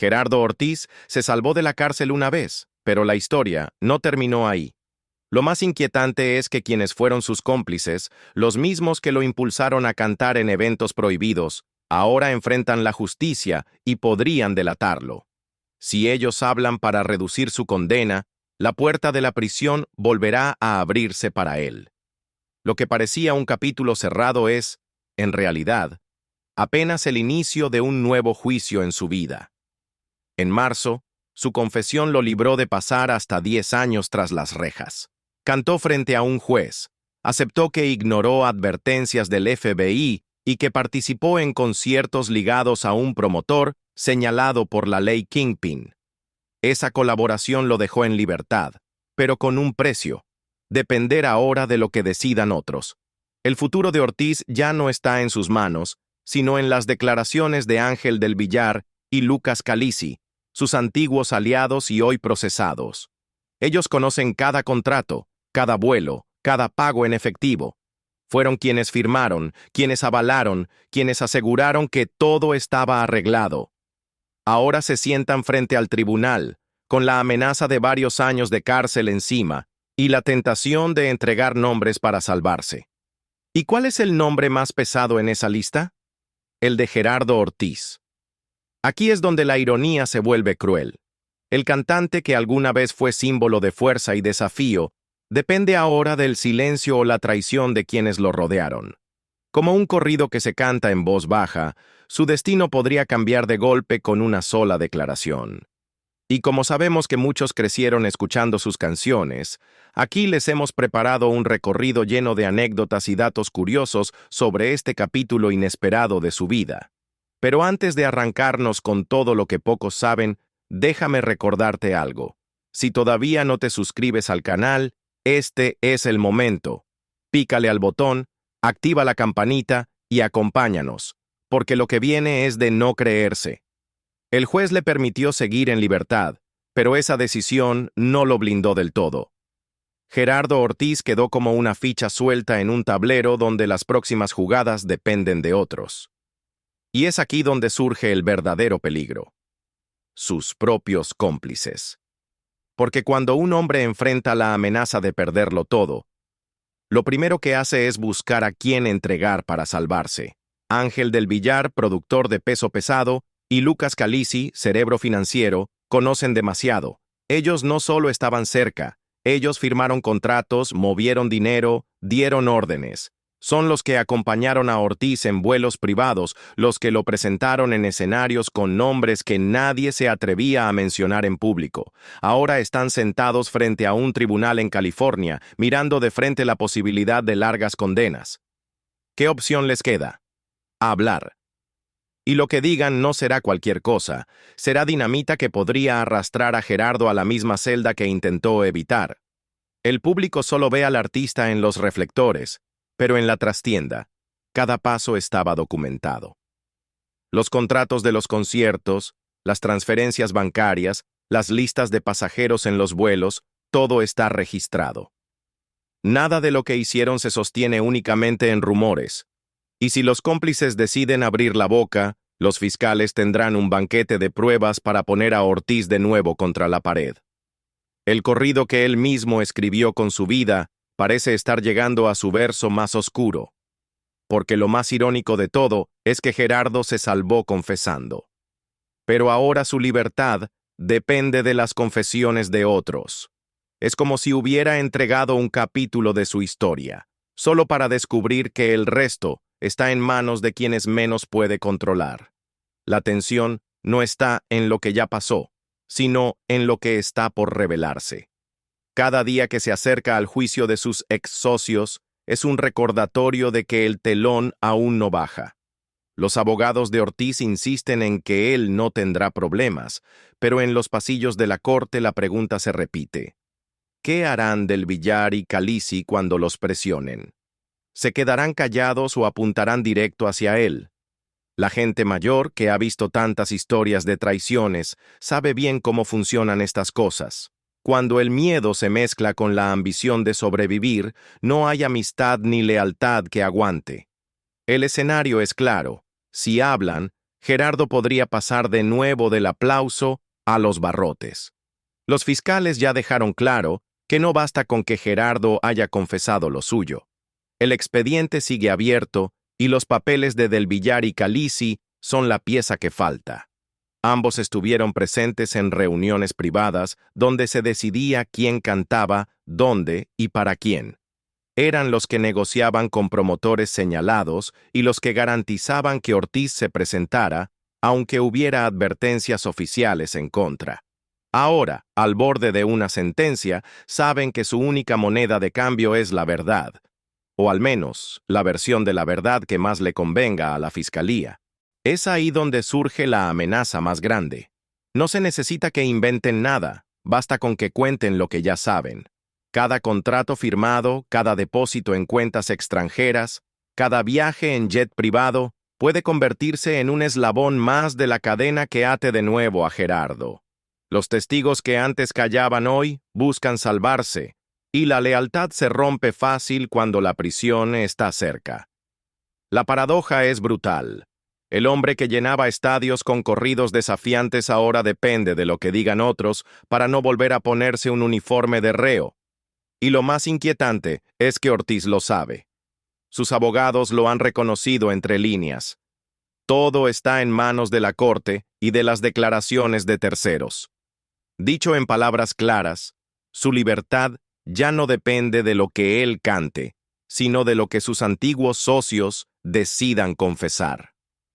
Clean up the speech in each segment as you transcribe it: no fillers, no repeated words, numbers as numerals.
Gerardo Ortiz se salvó de la cárcel una vez, pero la historia no terminó ahí. Lo más inquietante es que quienes fueron sus cómplices, los mismos que lo impulsaron a cantar en eventos prohibidos, ahora enfrentan la justicia y podrían delatarlo. Si ellos hablan para reducir su condena, la puerta de la prisión volverá a abrirse para él. Lo que parecía un capítulo cerrado es, en realidad, apenas el inicio de un nuevo juicio en su vida. En marzo, su confesión lo libró de pasar hasta 10 años tras las rejas. Cantó frente a un juez, aceptó que ignoró advertencias del FBI y que participó en conciertos ligados a un promotor señalado por la ley Kingpin. Esa colaboración lo dejó en libertad, pero con un precio: depender ahora de lo que decidan otros. El futuro de Ortiz ya no está en sus manos, sino en las declaraciones de Ángel del Villar y Lucas Calisi, sus antiguos aliados y hoy procesados. Ellos conocen cada contrato, cada vuelo, cada pago en efectivo. Fueron quienes firmaron, quienes avalaron, quienes aseguraron que todo estaba arreglado. Ahora se sientan frente al tribunal, con la amenaza de varios años de cárcel encima y la tentación de entregar nombres para salvarse. ¿Y cuál es el nombre más pesado en esa lista? El de Gerardo Ortiz. Aquí es donde la ironía se vuelve cruel. El cantante que alguna vez fue símbolo de fuerza y desafío, depende ahora del silencio o la traición de quienes lo rodearon. Como un corrido que se canta en voz baja, su destino podría cambiar de golpe con una sola declaración. Y como sabemos que muchos crecieron escuchando sus canciones, aquí les hemos preparado un recorrido lleno de anécdotas y datos curiosos sobre este capítulo inesperado de su vida. Pero antes de arrancarnos con todo lo que pocos saben, déjame recordarte algo. Si todavía no te suscribes al canal, este es el momento. Pícale al botón, activa la campanita y acompáñanos, porque lo que viene es de no creerse. El juez le permitió seguir en libertad, pero esa decisión no lo blindó del todo. Gerardo Ortiz quedó como una ficha suelta en un tablero donde las próximas jugadas dependen de otros. Y es aquí donde surge el verdadero peligro: sus propios cómplices. Porque cuando un hombre enfrenta la amenaza de perderlo todo, lo primero que hace es buscar a quién entregar para salvarse. Ángel del Villar, productor de Peso Pesado, y Lucas Calisi, cerebro financiero, conocen demasiado. Ellos no solo estaban cerca, ellos firmaron contratos, movieron dinero, dieron órdenes. Son los que acompañaron a Ortiz en vuelos privados, los que lo presentaron en escenarios con nombres que nadie se atrevía a mencionar en público. Ahora están sentados frente a un tribunal en California, mirando de frente la posibilidad de largas condenas. ¿Qué opción les queda? Hablar. Y lo que digan no será cualquier cosa, será dinamita que podría arrastrar a Gerardo a la misma celda que intentó evitar. El público solo ve al artista en los reflectores, pero en la trastienda, cada paso estaba documentado. Los contratos de los conciertos, las transferencias bancarias, las listas de pasajeros en los vuelos, todo está registrado. Nada de lo que hicieron se sostiene únicamente en rumores. Y si los cómplices deciden abrir la boca, los fiscales tendrán un banquete de pruebas para poner a Ortiz de nuevo contra la pared. El corrido que él mismo escribió con su vida parece estar llegando a su verso más oscuro, porque lo más irónico de todo es que Gerardo se salvó confesando. Pero ahora su libertad depende de las confesiones de otros. Es como si hubiera entregado un capítulo de su historia, solo para descubrir que el resto está en manos de quienes menos puede controlar. La tensión no está en lo que ya pasó, sino en lo que está por revelarse. Cada día que se acerca al juicio de sus ex socios es un recordatorio de que el telón aún no baja. Los abogados de Ortiz insisten en que él no tendrá problemas, pero en los pasillos de la corte la pregunta se repite: ¿qué harán del Villar y Calisi cuando los presionen? ¿Se quedarán callados o apuntarán directo hacia él? La gente mayor, que ha visto tantas historias de traiciones, sabe bien cómo funcionan estas cosas. Cuando el miedo se mezcla con la ambición de sobrevivir, no hay amistad ni lealtad que aguante. El escenario es claro: si hablan, Gerardo podría pasar de nuevo del aplauso a los barrotes. Los fiscales ya dejaron claro que no basta con que Gerardo haya confesado lo suyo. El expediente sigue abierto y los papeles de Del Villar y Calisi son la pieza que falta. Ambos estuvieron presentes en reuniones privadas donde se decidía quién cantaba, dónde y para quién. Eran los que negociaban con promotores señalados y los que garantizaban que Ortiz se presentara, aunque hubiera advertencias oficiales en contra. Ahora, al borde de una sentencia, saben que su única moneda de cambio es la verdad, o al menos la versión de la verdad que más le convenga a la fiscalía. Es ahí donde surge la amenaza más grande. No se necesita que inventen nada, basta con que cuenten lo que ya saben. Cada contrato firmado, cada depósito en cuentas extranjeras, cada viaje en jet privado puede convertirse en un eslabón más de la cadena que ate de nuevo a Gerardo. Los testigos que antes callaban hoy buscan salvarse, y la lealtad se rompe fácil cuando la prisión está cerca. La paradoja es brutal. El hombre que llenaba estadios con corridos desafiantes ahora depende de lo que digan otros para no volver a ponerse un uniforme de reo. Y lo más inquietante es que Ortiz lo sabe. Sus abogados lo han reconocido entre líneas. Todo está en manos de la corte y de las declaraciones de terceros. Dicho en palabras claras, su libertad ya no depende de lo que él cante, sino de lo que sus antiguos socios decidan confesar.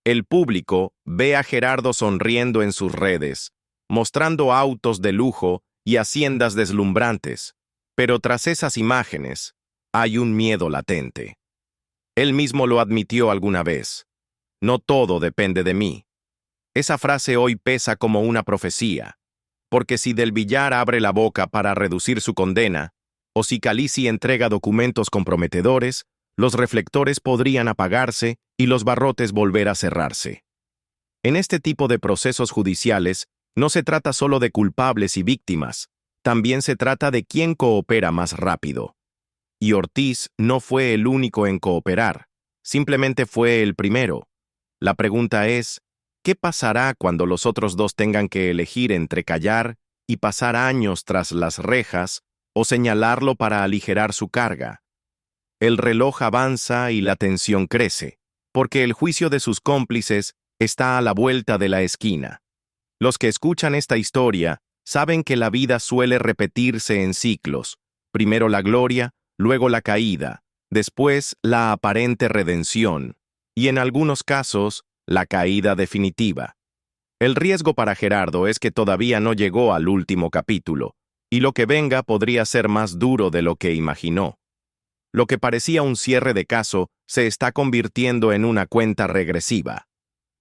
El público ve a Gerardo sonriendo en sus redes, mostrando autos de lujo y haciendas deslumbrantes, pero tras esas imágenes hay un miedo latente. Él mismo lo admitió alguna vez. No todo depende de mí. Esa frase hoy pesa como una profecía, porque si Del Villar abre la boca para reducir su condena, o si Calisi entrega documentos comprometedores, los reflectores podrían apagarse y los barrotes volver a cerrarse. En este tipo de procesos judiciales, no se trata solo de culpables y víctimas, también se trata de quién coopera más rápido. Y Ortiz no fue el único en cooperar, simplemente fue el primero. La pregunta es, ¿qué pasará cuando los otros dos tengan que elegir entre callar y pasar años tras las rejas o señalarlo para aligerar su carga? El reloj avanza y la tensión crece, porque el juicio de sus cómplices está a la vuelta de la esquina. Los que escuchan esta historia saben que la vida suele repetirse en ciclos, primero la gloria, luego la caída, después la aparente redención, y en algunos casos, la caída definitiva. El riesgo para Gerardo es que todavía no llegó al último capítulo, y lo que venga podría ser más duro de lo que imaginó. Lo que parecía un cierre de caso se está convirtiendo en una cuenta regresiva.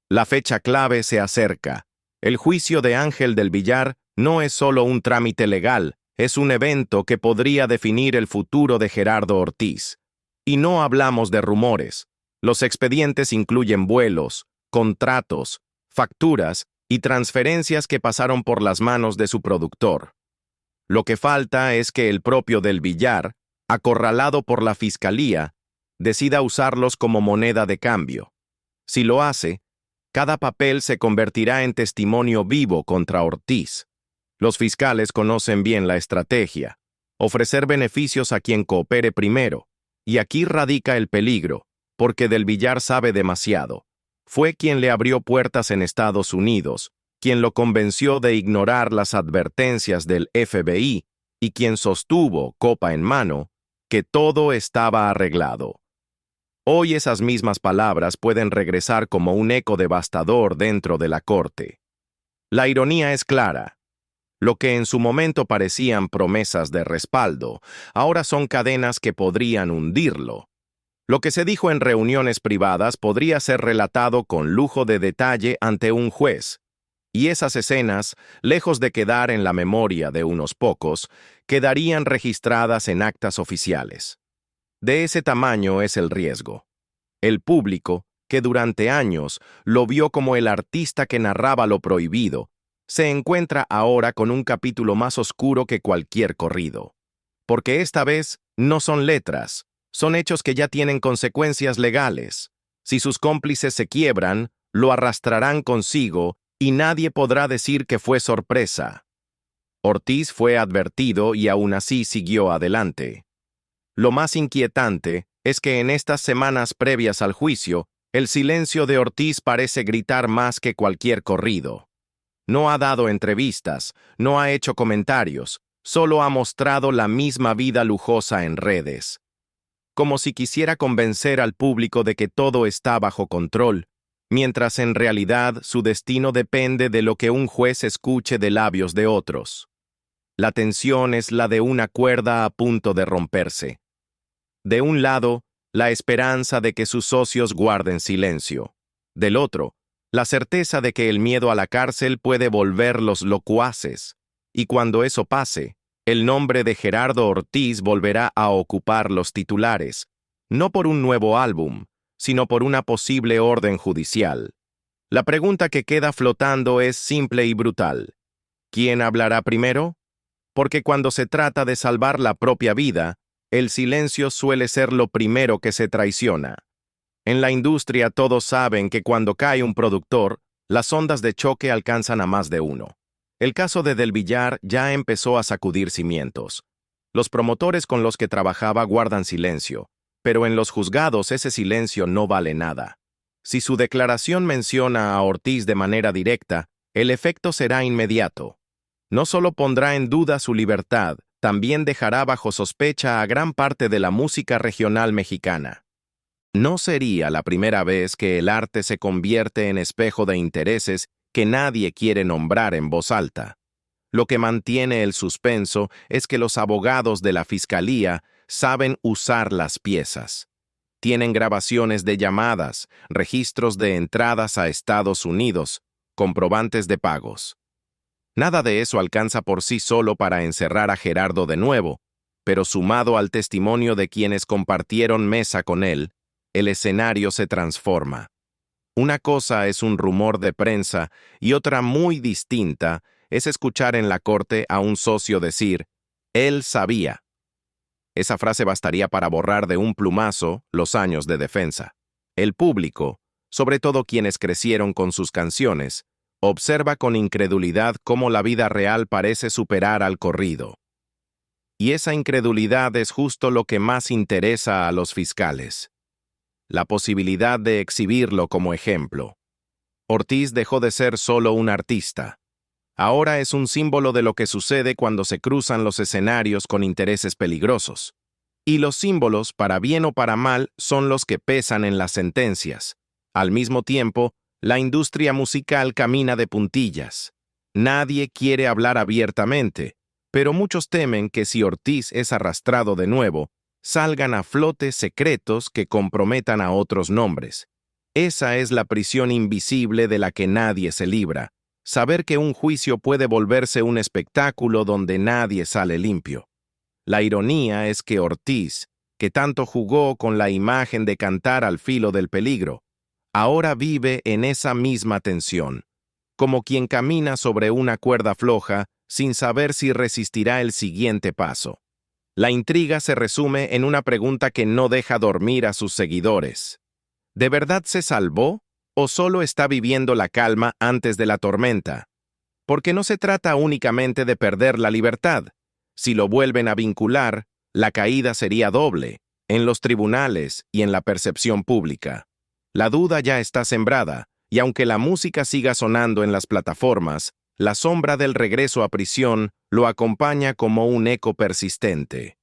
La fecha clave se acerca. El juicio de Ángel del Villar no es solo un trámite legal, es un evento que podría definir el futuro de Gerardo Ortiz. Y no hablamos de rumores. Los expedientes incluyen vuelos, contratos, facturas y transferencias que pasaron por las manos de su productor. Lo que falta es que el propio Del Villar, acorralado por la fiscalía, decida usarlos como moneda de cambio. Si lo hace, cada papel se convertirá en testimonio vivo contra Ortiz. Los fiscales conocen bien la estrategia: ofrecer beneficios a quien coopere primero, y aquí radica el peligro, porque Del Villar sabe demasiado. Fue quien le abrió puertas en Estados Unidos, quien lo convenció de ignorar las advertencias del FBI y quien sostuvo, copa en mano, que todo estaba arreglado. Hoy esas mismas palabras pueden regresar como un eco devastador dentro de la corte. La ironía es clara. Lo que en su momento parecían promesas de respaldo, ahora son cadenas que podrían hundirlo. Lo que se dijo en reuniones privadas podría ser relatado con lujo de detalle ante un juez, y esas escenas, lejos de quedar en la memoria de unos pocos, quedarían registradas en actas oficiales. De ese tamaño es el riesgo. El público, que durante años lo vio como el artista que narraba lo prohibido, se encuentra ahora con un capítulo más oscuro que cualquier corrido. Porque esta vez no son letras, son hechos que ya tienen consecuencias legales. Si sus cómplices se quiebran, lo arrastrarán consigo y nadie podrá decir que fue sorpresa. Ortiz fue advertido y aún así siguió adelante. Lo más inquietante es que en estas semanas previas al juicio, el silencio de Ortiz parece gritar más que cualquier corrido. No ha dado entrevistas, no ha hecho comentarios, solo ha mostrado la misma vida lujosa en redes. Como si quisiera convencer al público de que todo está bajo control, mientras en realidad su destino depende de lo que un juez escuche de labios de otros. La tensión es la de una cuerda a punto de romperse. De un lado, la esperanza de que sus socios guarden silencio. Del otro, la certeza de que el miedo a la cárcel puede volverlos locuaces. Y cuando eso pase, el nombre de Gerardo Ortiz volverá a ocupar los titulares, no por un nuevo álbum, sino por una posible orden judicial. La pregunta que queda flotando es simple y brutal. ¿Quién hablará primero? Porque cuando se trata de salvar la propia vida, el silencio suele ser lo primero que se traiciona. En la industria todos saben que cuando cae un productor, las ondas de choque alcanzan a más de uno. El caso de Del Villar ya empezó a sacudir cimientos. Los promotores con los que trabajaba guardan silencio, pero en los juzgados ese silencio no vale nada. Si su declaración menciona a Ortiz de manera directa, el efecto será inmediato. No solo pondrá en duda su libertad, también dejará bajo sospecha a gran parte de la música regional mexicana. No sería la primera vez que el arte se convierte en espejo de intereses que nadie quiere nombrar en voz alta. Lo que mantiene el suspenso es que los abogados de la fiscalía saben usar las piezas. Tienen grabaciones de llamadas, registros de entradas a Estados Unidos, comprobantes de pagos. Nada de eso alcanza por sí solo para encerrar a Gerardo de nuevo, pero sumado al testimonio de quienes compartieron mesa con él, el escenario se transforma. Una cosa es un rumor de prensa y otra muy distinta es escuchar en la corte a un socio decir, «Él sabía». Esa frase bastaría para borrar de un plumazo los años de defensa. El público, sobre todo quienes crecieron con sus canciones, observa con incredulidad cómo la vida real parece superar al corrido. Y esa incredulidad es justo lo que más interesa a los fiscales. La posibilidad de exhibirlo como ejemplo. Ortiz dejó de ser solo un artista. Ahora es un símbolo de lo que sucede cuando se cruzan los escenarios con intereses peligrosos. Y los símbolos, para bien o para mal, son los que pesan en las sentencias. Al mismo tiempo, la industria musical camina de puntillas. Nadie quiere hablar abiertamente, pero muchos temen que si Ortiz es arrastrado de nuevo, salgan a flote secretos que comprometan a otros nombres. Esa es la prisión invisible de la que nadie se libra. Saber que un juicio puede volverse un espectáculo donde nadie sale limpio. La ironía es que Ortiz, que tanto jugó con la imagen de cantar al filo del peligro, ahora vive en esa misma tensión, como quien camina sobre una cuerda floja sin saber si resistirá el siguiente paso. La intriga se resume en una pregunta que no deja dormir a sus seguidores. ¿De verdad se salvó o solo está viviendo la calma antes de la tormenta? Porque no se trata únicamente de perder la libertad. Si lo vuelven a vincular, la caída sería doble, en los tribunales y en la percepción pública. La duda ya está sembrada, y aunque la música siga sonando en las plataformas, la sombra del regreso a prisión lo acompaña como un eco persistente.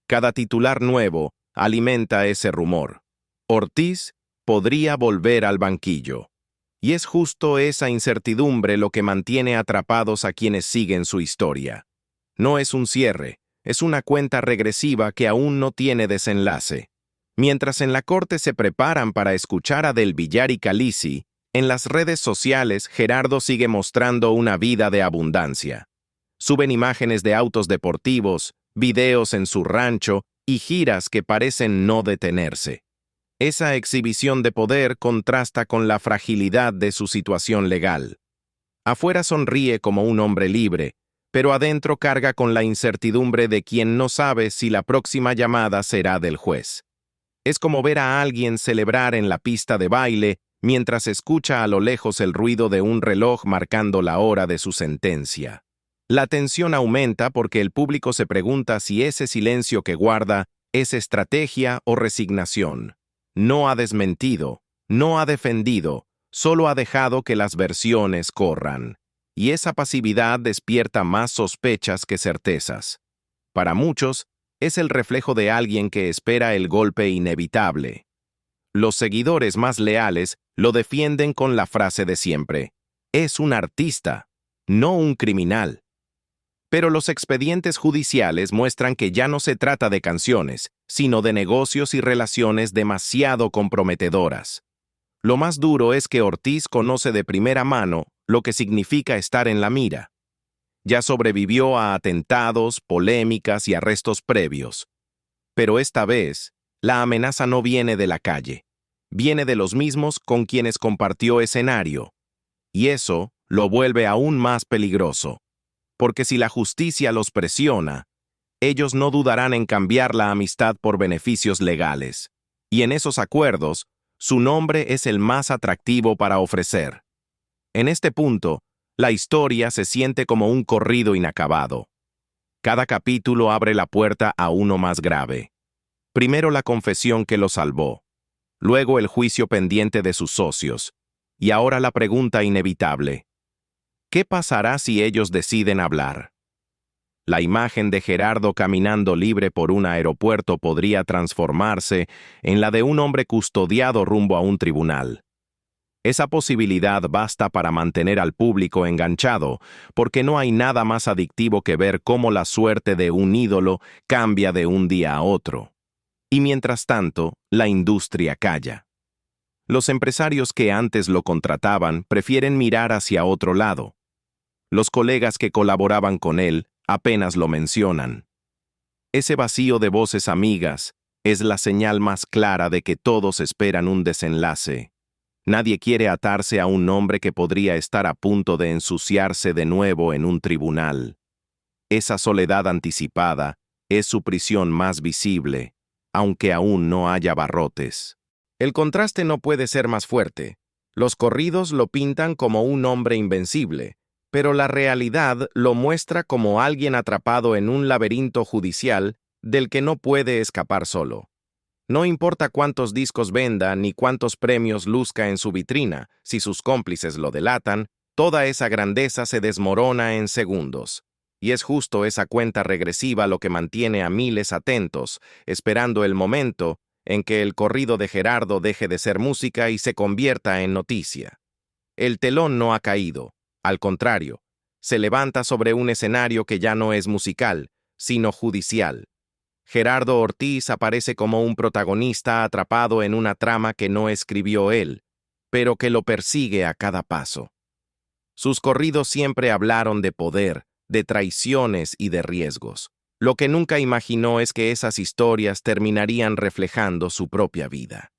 Cada titular nuevo alimenta ese rumor. Ortiz podría volver al banquillo. Y es justo esa incertidumbre lo que mantiene atrapados a quienes siguen su historia. No es un cierre, es una cuenta regresiva que aún no tiene desenlace. Mientras en la corte se preparan para escuchar a Del Villar y Khaleesi, en las redes sociales Gerardo sigue mostrando una vida de abundancia. Suben imágenes de autos deportivos, videos en su rancho y giras que parecen no detenerse. Esa exhibición de poder contrasta con la fragilidad de su situación legal. Afuera sonríe como un hombre libre, pero adentro carga con la incertidumbre de quien no sabe si la próxima llamada será del juez. Es como ver a alguien celebrar en la pista de baile mientras escucha a lo lejos el ruido de un reloj marcando la hora de su sentencia. La tensión aumenta porque el público se pregunta si ese silencio que guarda es estrategia o resignación. No ha desmentido, no ha defendido, solo ha dejado que las versiones corran. Y esa pasividad despierta más sospechas que certezas. Para muchos, es el reflejo de alguien que espera el golpe inevitable. Los seguidores más leales lo defienden con la frase de siempre: es un artista, no un criminal. Pero los expedientes judiciales muestran que ya no se trata de canciones, sino de negocios y relaciones demasiado comprometedoras. Lo más duro es que Ortiz conoce de primera mano lo que significa estar en la mira. Ya sobrevivió a atentados, polémicas y arrestos previos. Pero esta vez, la amenaza no viene de la calle. Viene de los mismos con quienes compartió escenario. Y eso lo vuelve aún más peligroso. Porque si la justicia los presiona, ellos no dudarán en cambiar la amistad por beneficios legales. Y en esos acuerdos, su nombre es el más atractivo para ofrecer. En este punto, la historia se siente como un corrido inacabado. Cada capítulo abre la puerta a uno más grave. Primero la confesión que lo salvó, luego el juicio pendiente de sus socios, y ahora la pregunta inevitable: ¿qué pasará si ellos deciden hablar? La imagen de Gerardo caminando libre por un aeropuerto podría transformarse en la de un hombre custodiado rumbo a un tribunal. Esa posibilidad basta para mantener al público enganchado, porque no hay nada más adictivo que ver cómo la suerte de un ídolo cambia de un día a otro. Y mientras tanto, la industria calla. Los empresarios que antes lo contrataban prefieren mirar hacia otro lado. Los colegas que colaboraban con él apenas lo mencionan. Ese vacío de voces amigas es la señal más clara de que todos esperan un desenlace. Nadie quiere atarse a un nombre que podría estar a punto de ensuciarse de nuevo en un tribunal. Esa soledad anticipada es su prisión más visible, aunque aún no haya barrotes. El contraste no puede ser más fuerte. Los corridos lo pintan como un hombre invencible, pero la realidad lo muestra como alguien atrapado en un laberinto judicial del que no puede escapar solo. No importa cuántos discos venda ni cuántos premios luzca en su vitrina, si sus cómplices lo delatan, toda esa grandeza se desmorona en segundos. Y es justo esa cuenta regresiva lo que mantiene a miles atentos, esperando el momento en que el corrido de Gerardo deje de ser música y se convierta en noticia. El telón no ha caído. Al contrario, se levanta sobre un escenario que ya no es musical, sino judicial. Gerardo Ortiz aparece como un protagonista atrapado en una trama que no escribió él, pero que lo persigue a cada paso. Sus corridos siempre hablaron de poder, de traiciones y de riesgos. Lo que nunca imaginó es que esas historias terminarían reflejando su propia vida.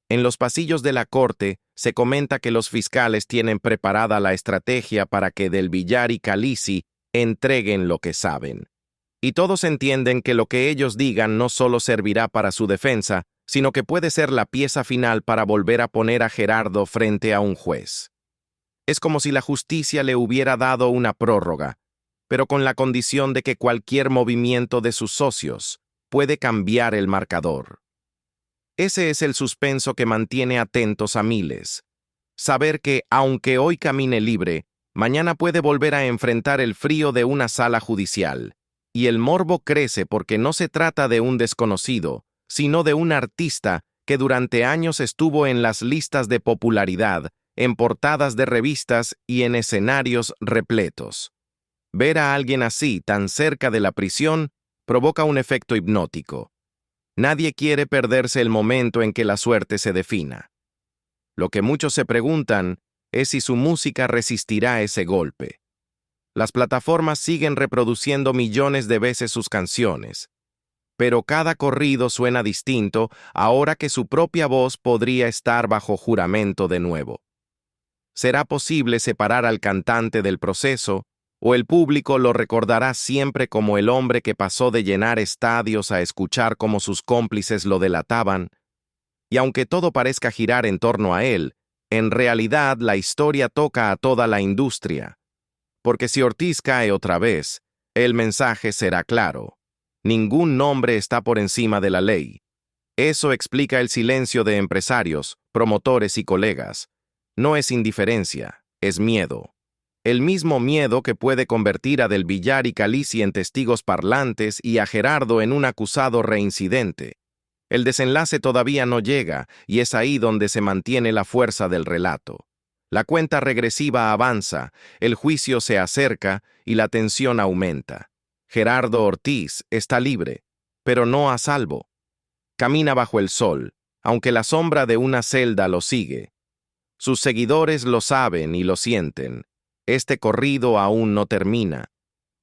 En los pasillos de la corte se comenta que los fiscales tienen preparada la estrategia para que Del Villar y Calisi entreguen lo que saben. Y todos entienden que lo que ellos digan no solo servirá para su defensa, sino que puede ser la pieza final para volver a poner a Gerardo frente a un juez. Es como si la justicia le hubiera dado una prórroga, pero con la condición de que cualquier movimiento de sus socios puede cambiar el marcador. Ese es el suspenso que mantiene atentos a miles. Saber que, aunque hoy camine libre, mañana puede volver a enfrentar el frío de una sala judicial. Y el morbo crece porque no se trata de un desconocido, sino de un artista que durante años estuvo en las listas de popularidad, en portadas de revistas y en escenarios repletos. Ver a alguien así, tan cerca de la prisión, provoca un efecto hipnótico. Nadie quiere perderse el momento en que la suerte se defina. Lo que muchos se preguntan es si su música resistirá ese golpe. Las plataformas siguen reproduciendo millones de veces sus canciones, pero cada corrido suena distinto ahora que su propia voz podría estar bajo juramento de nuevo. ¿Será posible separar al cantante del proceso, o el público lo recordará siempre como el hombre que pasó de llenar estadios a escuchar cómo sus cómplices lo delataban? Y aunque todo parezca girar en torno a él, En realidad, la historia toca a toda la industria. Porque si Ortiz cae otra vez, el mensaje será claro. Ningún nombre está por encima de la ley. Eso explica el silencio de empresarios, promotores y colegas. No es indiferencia, es miedo. El mismo miedo que puede convertir a Del Villar y Calisi en testigos parlantes y a Gerardo en un acusado reincidente. El desenlace todavía no llega, y es ahí donde se mantiene la fuerza del relato. La cuenta regresiva avanza, el juicio se acerca y la tensión aumenta. Gerardo Ortiz está libre, pero no a salvo. Camina bajo el sol, aunque la sombra de una celda lo sigue. Sus seguidores lo saben y lo sienten. Este corrido aún no termina.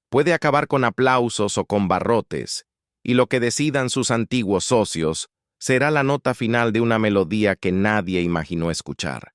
Puede acabar con aplausos o con barrotes, y lo que decidan sus antiguos socios será la nota final de una melodía que nadie imaginó escuchar.